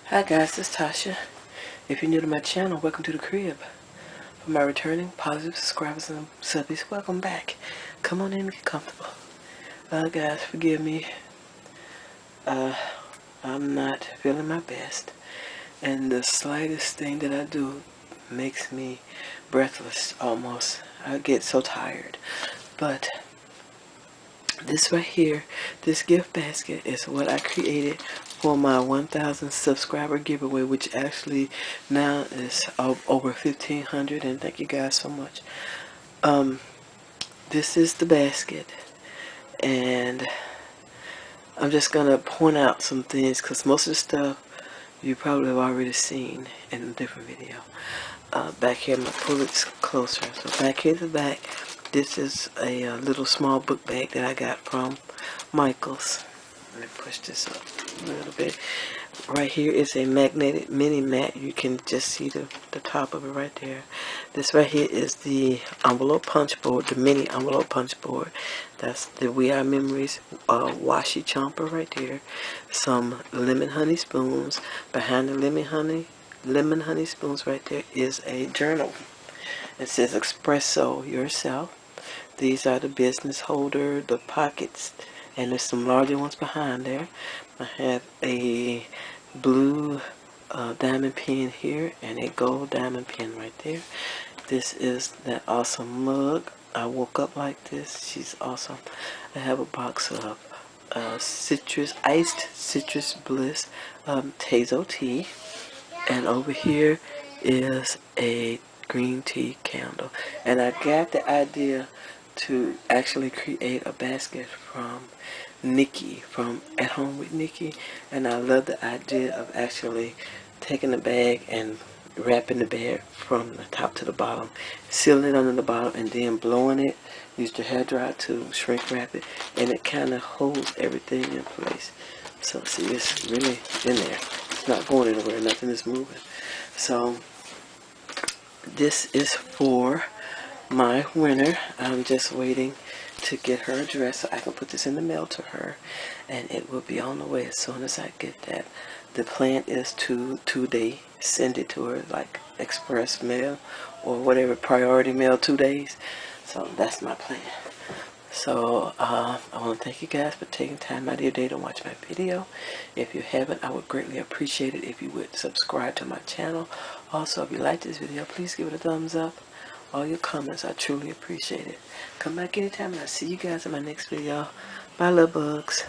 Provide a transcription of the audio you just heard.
Hi guys, this is Tasha. If you're new to my channel, welcome to the crib. For my returning positive subscribers and subbies, welcome back. Come on in and get comfortable. Guys, forgive me. I'm not feeling my best. And the slightest thing that I do makes me breathless almost. I get so tired. But this right here, this gift basket is what I created for my 1,000 subscriber giveaway, which actually now is over 1,500, and thank you guys so much. This is the basket, and I'm just gonna point out some things because most of the stuff you probably have already seen in a different video. Back here, I'm gonna pull it closer. So back here at the back, this is a little small book bag that I got from Michael's. Let me push this up a little bit. Right here is a magnetic mini mat. You can just see the top of it right there. This right here is the envelope punch board, the mini envelope punch board. That's the We Are Memories washi chomper right there. Some lemon honey spoons. Behind the lemon honey spoons right there is a journal. It says espresso yourself. These are the business holder, the pockets, and there's some larger ones behind there. I have a blue diamond pin here and a gold diamond pin right there. This is that awesome mug. I woke up like this. She's awesome. I have a box of iced citrus bliss Tazo tea, and over here is a green tea candle. And I got the idea to actually create a basket from Nikki, from At Home with Nikki, and I love the idea of actually taking the bag and wrapping the bag from the top to the bottom, sealing it under the bottom, and then blowing it. Use the hair dryer to shrink wrap it, and it kind of holds everything in place. So see, it's really in there. It's not going anywhere. Nothing is moving. So this is for my winner. I'm just waiting to get her address so I can put this in the mail to her, and it will be on the way as soon as I get that. The plan is to today send it to her, like express mail or whatever, priority mail, 2 days. So that's my plan. So I want to thank you guys for taking time out of your day to watch my video. If you haven't, I would greatly appreciate it if you would subscribe to my channel. Also, if you like this video, please give it a thumbs up. All your comments, I truly appreciate it. Come back anytime and I'll see you guys in my next video. Bye, little bugs.